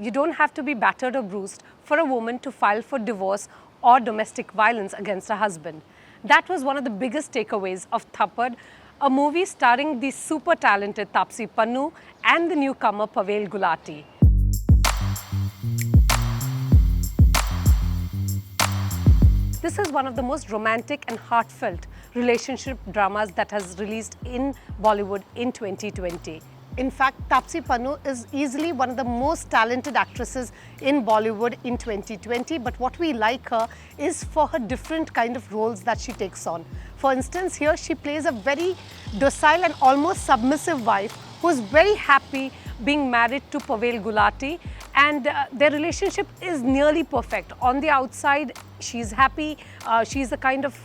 you don't have to be battered or bruised for a woman to file for divorce or domestic violence against her husband. That was one of the biggest takeaways of Thappad, a movie starring the super talented Taapsee Pannu and the newcomer Pavel Gulati. This is one of the most romantic and heartfelt relationship dramas that has released in Bollywood in 2020. In fact, Taapsee Pannu is easily one of the most talented actresses in Bollywood in 2020, but what we like her is for her different kind of roles that she takes on. For instance, here she plays a very docile and almost submissive wife who is very happy being married to Pavel Gulati, and their relationship is nearly perfect. On the outside, she's happy. She's a kind of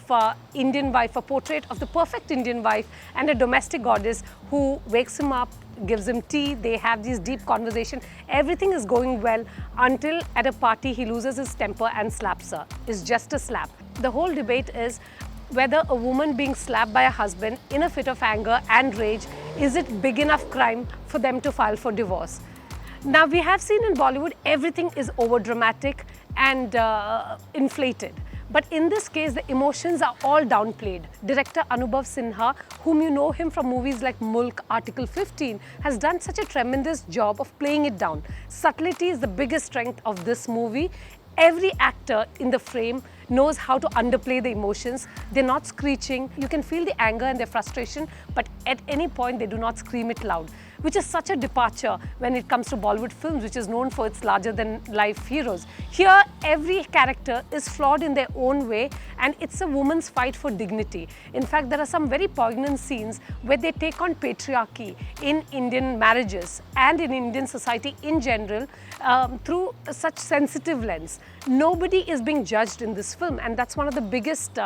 Indian wife, a portrait of the perfect Indian wife and a domestic goddess who wakes him up, gives him tea, they have these deep conversation. Everything is going well until at a party he loses his temper and slaps her. It's just a slap. The whole debate is whether a woman being slapped by a husband in a fit of anger and rage, is it big enough crime for them to file for divorce? Now, we have seen in Bollywood everything is over-dramatic and inflated. But in this case, the emotions are all downplayed. Director Anubhav Sinha, whom you know him from movies like Mulk, Article 15, has done such a tremendous job of playing it down. Subtlety is the biggest strength of this movie. Every actor in the frame knows how to underplay the emotions. They're not screeching. You can feel the anger and their frustration, but at any point they do not scream it loud, which is such a departure when it comes to Bollywood films, which is known for its larger-than-life heroes. Here, every character is flawed in their own way, and it's a woman's fight for dignity. In fact, there are some very poignant scenes where they take on patriarchy in Indian marriages and in Indian society in general through such sensitive lens. Nobody is being judged in this film, and that's one of the biggest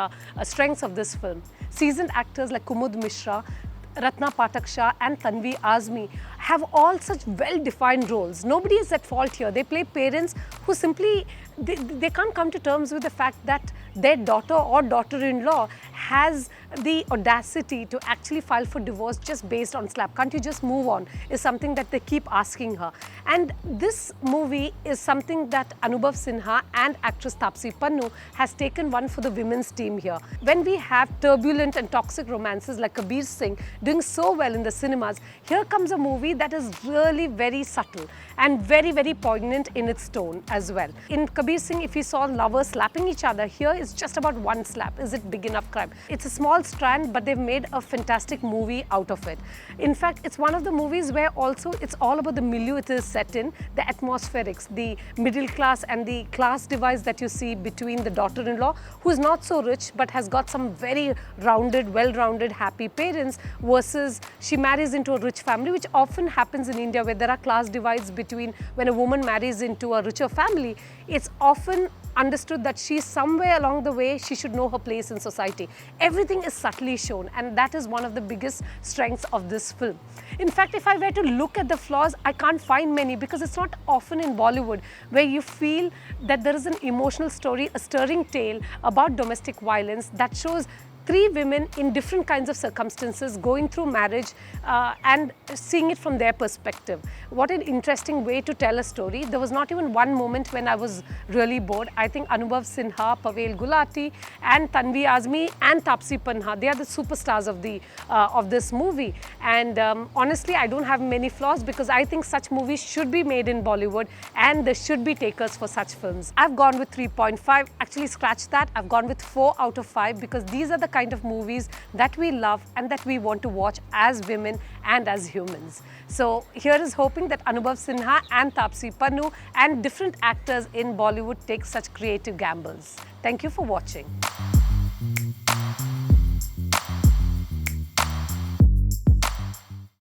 strengths of this film. Seasoned actors like Kumud Mishra, Ratna Pathak Shah and Tanvi Azmi have all such well-defined roles. Nobody is at fault here. They play parents who simply, they can't come to terms with the fact that their daughter or daughter-in-law has the audacity to actually file for divorce just based on slap. Can't you just move on? Is something that they keep asking her. And this movie is something that Anubhav Sinha and actress Taapsee Pannu has taken one for the women's team here. When we have turbulent and toxic romances like Kabir Singh doing so well in the cinemas, here comes a movie that is really very subtle and very, very poignant in its tone as well. In Kabir Singh, if you saw lovers slapping each other, here it's just about one slap. Is it big enough crime? It's a small strand, but they've made a fantastic movie out of it. In fact, it's one of the movies where also it's all about the milieu it is set in, the atmospherics, the middle class and the class divide that you see between the daughter-in-law, who is not so rich but has got some very rounded, well-rounded, happy parents, versus she marries into a rich family, which often happens in India, where there are class divides between when a woman marries into a richer family. It's often understood that she's somewhere along the way, she should know her place in society. Everything is subtly shown, and that is one of the biggest strengths of this film. In fact, if I were to look at the flaws, I can't find many, because it's not often in Bollywood where you feel that there is an emotional story, a stirring tale about domestic violence that shows three women in different kinds of circumstances going through marriage and seeing it from their perspective. What an interesting way to tell a story. There was not even one moment when I was really bored. I think Anubhav Sinha, Pavel Gulati and Tanvi Azmi and Taapsee Pannu, they are the superstars of this movie. And honestly, I don't have many flaws, because I think such movies should be made in Bollywood and there should be takers for such films. I've gone with 3.5. Actually, scratch that. I've gone with 4 out of 5, because these are the kind of movies that we love and that we want to watch as women and as humans. So here is hoping that Anubhav Sinha and Taapsee Pannu and different actors in Bollywood take such creative gambles. Thank you for watching.